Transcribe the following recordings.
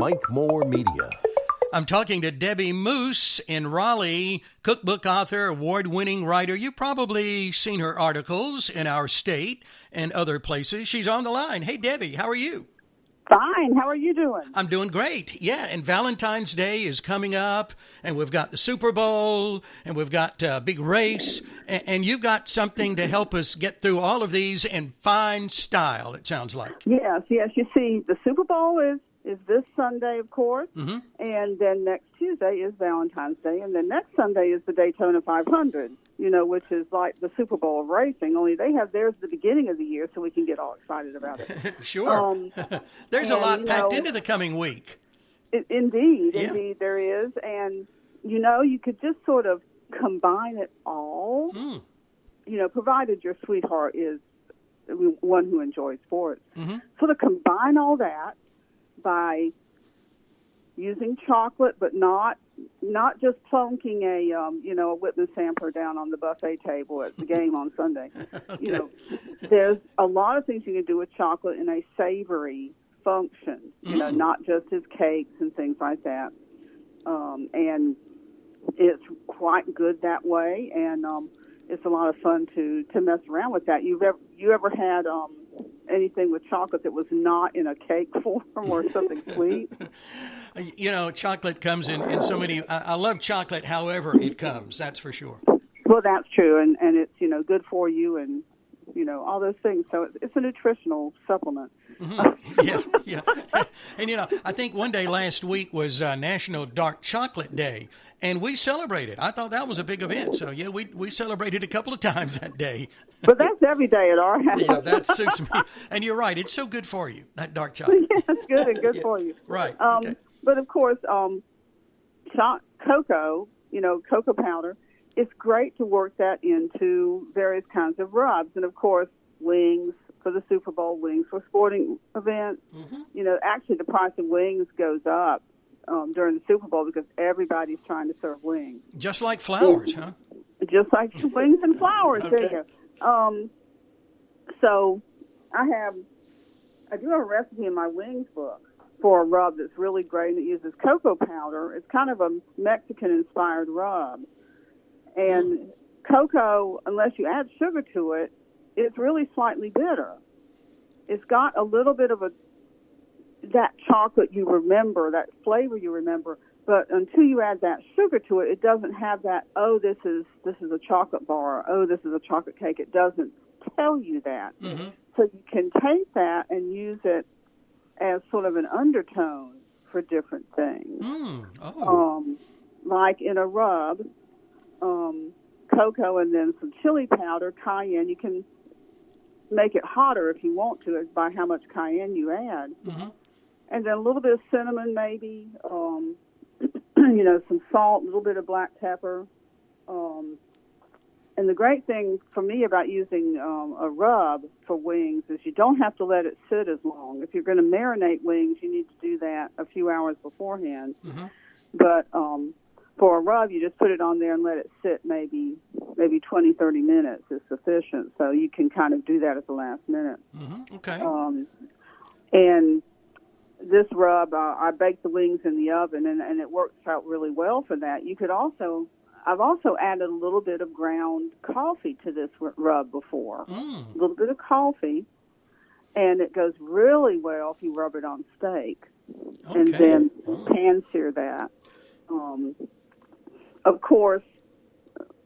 Mike Moore Media. I'm talking to Debbie Moose in Raleigh, cookbook author, award-winning writer. You've probably seen her articles in our state and other places. She's on the line. Hey, Debbie, how are you? Fine. How are you doing? I'm doing great. Yeah, and Valentine's Day is coming up, and we've got the Super Bowl, and we've got a big race, and you've got something to help us get through all of these in fine style, it sounds like. Yes. You see, the Super Bowl is this Sunday, of course, Mm-hmm. and then next Tuesday is Valentine's Day, and then next Sunday is the Daytona 500, which is like the Super Bowl of racing, only they have theirs at the beginning of the year so we can get all excited about it. Sure. There's a lot packed into the coming week. Indeed there is, and, you could just sort of combine it all, provided your sweetheart is one who enjoys sports. Mm-hmm. Sort of combine all that by using chocolate, but not just plunking a Whitman sampler down on the buffet table at the game on Sunday. Okay. There's a lot of things you can do with chocolate in a savory function. Not just as cakes and things like that. And it's quite good that way, and it's a lot of fun to mess around with that. You ever had anything with chocolate that was not in a cake form or something sweet? Chocolate comes in so many. I love chocolate however it comes, that's for sure. Well, that's true, and it's, good for you and, all those things. So it's a nutritional supplement. Mm-hmm. Yeah. And, I think one day last week was National Dark Chocolate Day, and we celebrated. I thought that was a big event. So, yeah, we celebrated a couple of times that day. But that's every day at our house. Yeah, that suits me. And you're right. It's so good for you, that dark chocolate. Yeah, it's good and good for you. Right. Okay. But, of course, cocoa, cocoa powder, it's great to work that into various kinds of rubs. And, of course, wings for the Super Bowl, wings for sporting events. Mm-hmm. Actually, the price of wings goes up during the Super Bowl because everybody's trying to serve wings. Just like flowers, huh? Just like wings and flowers. Okay. There you go. So I do have a recipe in my wings book for a rub that's really great, and it uses cocoa powder. It's kind of a Mexican-inspired rub. And cocoa, unless you add sugar to it, it's really slightly bitter. It's got a little bit of that chocolate you remember, that flavor you remember, but until you add that sugar to it, it doesn't have that, this is a chocolate bar, this is a chocolate cake. It doesn't tell you that. Mm-hmm. So you can take that and use it as sort of an undertone for different things. Like in a rub, cocoa and then some chili powder, cayenne. You can make it hotter if you want to by how much cayenne you add. Mm-hmm. And then a little bit of cinnamon maybe, some salt, a little bit of black pepper. And the great thing for me about using a rub for wings is you don't have to let it sit as long. If you're going to marinate wings, you need to do that a few hours beforehand. Mm-hmm. But for a rub, you just put it on there and let it sit maybe 20, 30 minutes is sufficient. So you can kind of do that at the last minute. Mm-hmm. Okay. And this rub, I bake the wings in the oven, and it works out really well for that. I've also added a little bit of ground coffee to this rub before. A little bit of coffee, and it goes really well if you rub it on steak. Okay. And then pan sear that. Of course,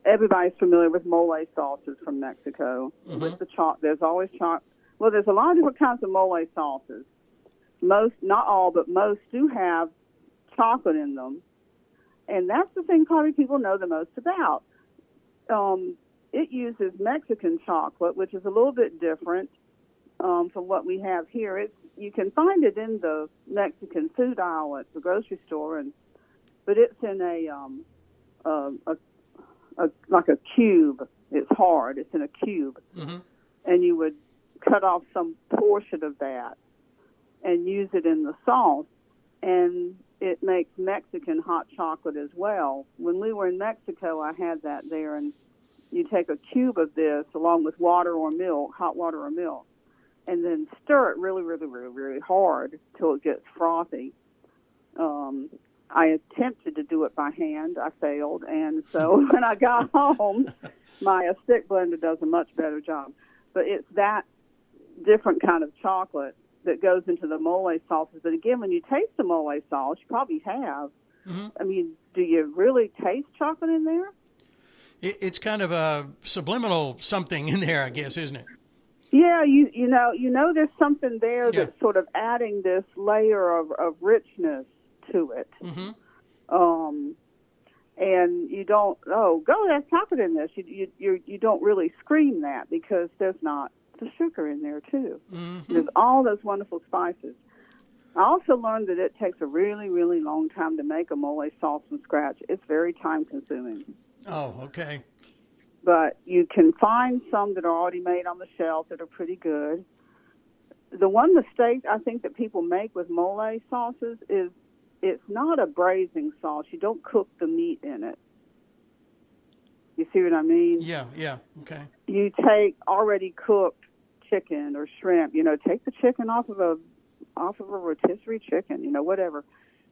everybody's familiar with mole sauces from Mexico. Mm-hmm. With the there's always well, there's a lot of different kinds of mole sauces. Most, not all, but most do have chocolate in them. And that's the thing probably people know the most about. It uses Mexican chocolate, which is a little bit different from what we have here. You can find it in the Mexican food aisle at the grocery store, but it's in like a cube. It's hard. It's in a cube. Mm-hmm. And you would cut off some portion of that and use it in the sauce. And it makes Mexican hot chocolate as well. When we were in Mexico, I had that there, and you take a cube of this along with water or milk, hot water or milk, and then stir it really, really, really, really hard till it gets frothy. I attempted to do it by hand. I failed. And so when I got home, my stick blender does a much better job. But it's that different kind of chocolate that goes into the mole sauces. But again, when you taste the mole sauce, you probably have. Mm-hmm. I mean, do you really taste chocolate in there? It's kind of a subliminal something in there, I guess, isn't it? Yeah, you know, there's something there Yeah. that's sort of adding this layer of richness to it. Mm-hmm. And you don't, there's chocolate in this. You don't really scream that because there's not the sugar in there too. Mm-hmm. There's all those wonderful spices. I also learned that it takes a really, really long time to make a mole sauce from scratch. It's very time consuming. Oh, okay. But you can find some that are already made on the shelf that are pretty good. The one mistake I think that people make with mole sauces is it's not a braising sauce. You don't cook the meat in it. You see what I mean? Yeah, okay. You take already cooked chicken or shrimp. Take the chicken off of a rotisserie chicken. Whatever.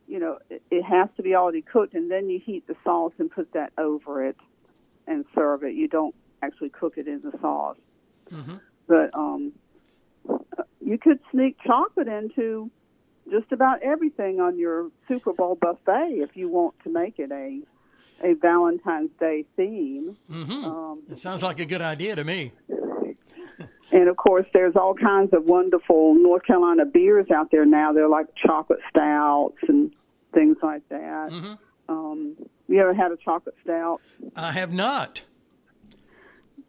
It has to be already cooked, and then you heat the sauce and put that over it and serve it. You don't actually cook it in the sauce. Mm-hmm. But you could sneak chocolate into just about everything on your Super Bowl buffet if you want to make it a Valentine's Day theme. Mm-hmm. It sounds like a good idea to me. And, of course, there's all kinds of wonderful North Carolina beers out there now. They're like chocolate stouts and things like that. Mm-hmm. You ever had a chocolate stout? I have not.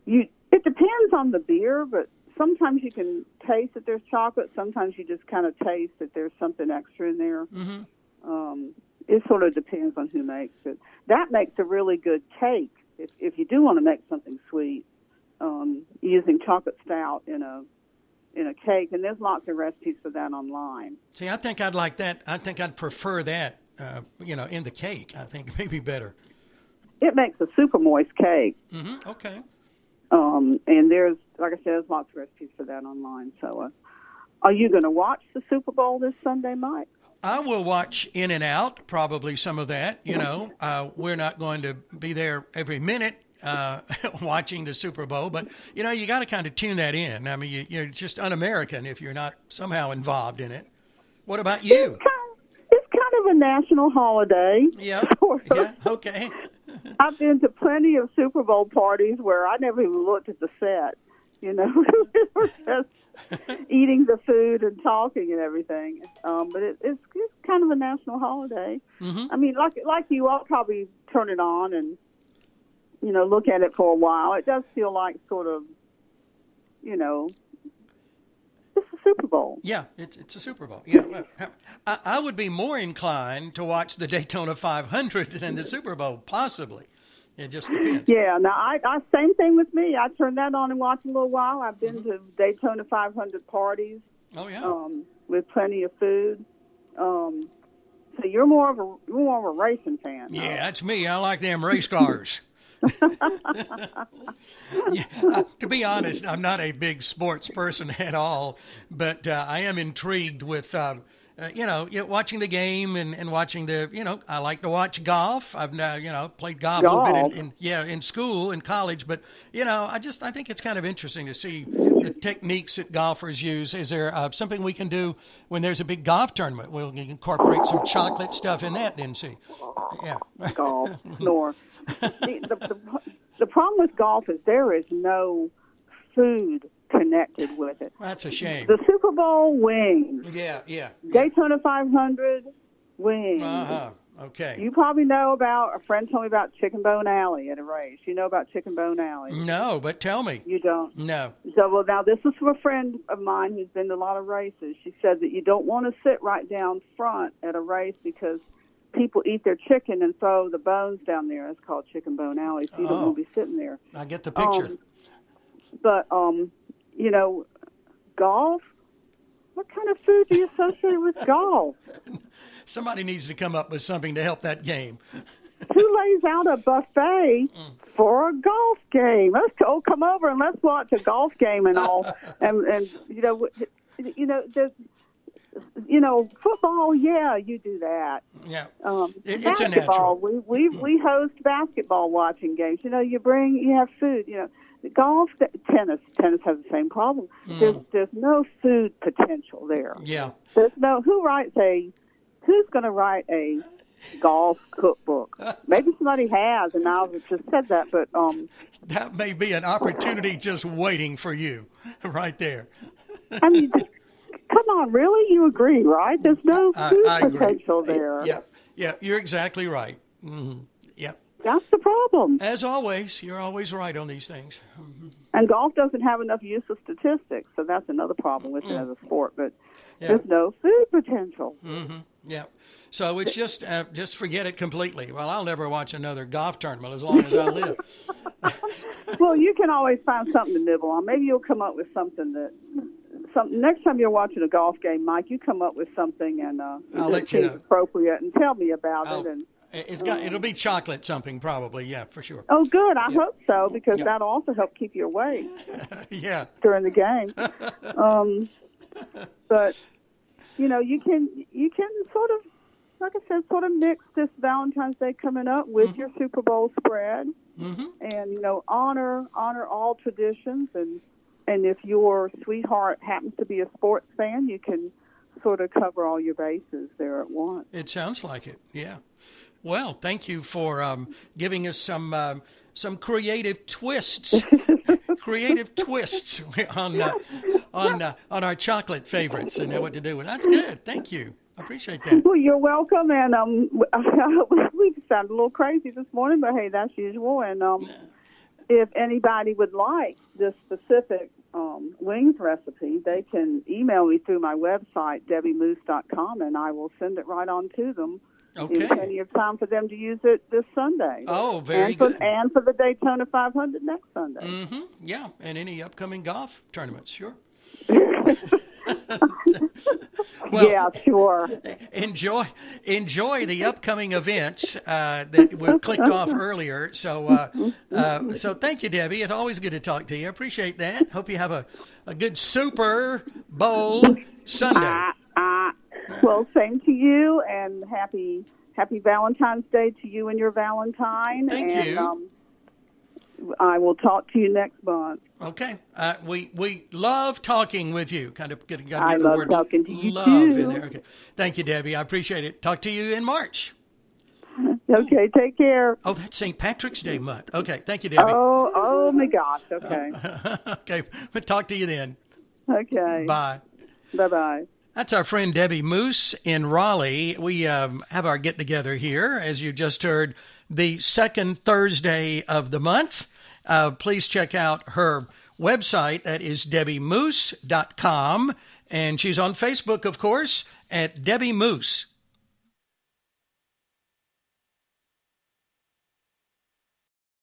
It depends on the beer, but sometimes you can taste that there's chocolate. Sometimes you just kind of taste that there's something extra in there. Mm-hmm. It sort of depends on who makes it. That makes a really good cake if you do want to make something sweet. Using chocolate stout in a cake, and there's lots of recipes for that online. See, I think I'd like that. I think I'd prefer that, in the cake. I think maybe better. It makes a super moist cake. Mm-hmm. Okay. And there's, like I said, there's lots of recipes for that online. So, are you going to watch the Super Bowl this Sunday, Mike? I will watch in and out, probably some of that. We're not going to be there every minute watching the Super Bowl, but you got to kind of tune that in. I mean, you're just un-American if you're not somehow involved in it. What about you? It's kind of a national holiday. Yeah. Yeah. Okay. I've been to plenty of Super Bowl parties where I never even looked at the set. We were just eating the food and talking and everything. But it's kind of a national holiday. Mm-hmm. I mean, like you, I'll probably turn it on and look at it for a while. It does feel like sort of, it's a Super Bowl. Yeah, it's a Super Bowl. Yeah, well, I would be more inclined to watch the Daytona 500 than the Super Bowl, possibly. It just depends. Yeah, now I same thing with me. I turn that on and watch a little while. I've been to Daytona 500 parties. Oh yeah. With plenty of food. So you're more of a racing fan. Yeah, that's me. I like them race cars. To be honest, I'm not a big sports person at all, but I am intrigued with, watching the game and watching I like to watch golf. I've, played golf a little bit in school, in college, but, I think it's kind of interesting to see the techniques that golfers use. Is there something we can do when there's a big golf tournament? We'll incorporate some chocolate stuff in that, then see. Yeah. Golf, snore. The problem with golf is there is no food connected with it. That's a shame. The Super Bowl, wings. Yeah. Daytona 500, wings. Uh-huh. Okay. You probably know a friend told me about Chicken Bone Alley at a race. You know about Chicken Bone Alley? No, but tell me. You don't? No. So, well, now this is from a friend of mine who's been to a lot of races. She said that you don't want to sit right down front at a race because people eat their chicken and throw the bones down there. It's called Chicken Bone Alley, so you don't want to be sitting there. I get the picture. But, golf? What kind of food do you associate with golf? Somebody needs to come up with something to help that game. Who lays out a buffet for a golf game? Let's come over and let's watch a golf game and all. And football, yeah, you do that. Yeah, it's a Basketball, natural. we host basketball watching games. You have food. Golf, tennis has the same problem. There's no food potential there. Yeah, There's no who's going to write a golf cookbook? Maybe somebody has, and I've just said that, but that may be an opportunity just waiting for you, right there. I mean, come on, really? You agree, right? There's no food I agree. potential there. Yeah, you're exactly right. Yeah. That's the problem. As always, you're always right on these things. And golf doesn't have enough use of statistics, so that's another problem with it as a sport. But there's no food potential. Yeah. So it's just forget it completely. Well, I'll never watch another golf tournament as long as I live. Well, you can always find something to nibble on. Maybe you'll come up with something next time you're watching a golf game, Mike, you come up with something and I'll let you know. Appropriate and tell me about it. And it'll be chocolate something probably, yeah, for sure. Oh, good. I hope so, because that'll also help keep you awake. Yeah. During the game. But you can sort of, like I said, sort of mix this Valentine's Day coming up with your Super Bowl spread, and honor all traditions, and if your sweetheart happens to be a sports fan, you can sort of cover all your bases there at once. It sounds like it, yeah. Well, thank you for giving us some creative twists, on our chocolate favorites and what to do with. That's good. Thank you. I appreciate that. Well, you're welcome. And we sounded a little crazy this morning, but hey, that's usual. And if anybody would like this specific wings recipe, they can email me through my website, debbiemoose.com, and I will send it right on to them. Okay. In plenty of time for them to use it this Sunday. Oh, very good. And for the Daytona 500 next Sunday. Yeah, and any upcoming golf tournaments, sure. Well, yeah, sure. Enjoy the upcoming events that were clicked off earlier. So thank you, Debbie. It's always good to talk to you. I appreciate that. Hope you have a good Super Bowl Sunday. Well, same to you, and happy Valentine's Day to you and your Valentine. Thank you. I will talk to you next month. Okay. We love talking with you. Kind of got to get I the love word talking to you love too. in there. Okay. Thank you, Debbie. I appreciate it. Talk to you in March. Okay, take care. Oh, that's St. Patrick's Day month. Okay. Thank you, Debbie. Oh my gosh. Okay. Okay. We'll talk to you then. Okay. Bye. Bye-bye. That's our friend Debbie Moose in Raleigh. We have our get-together here, as you just heard, the second Thursday of the month. Please check out her website. That is debbiemoose.com. And she's on Facebook, of course, at Debbie Moose.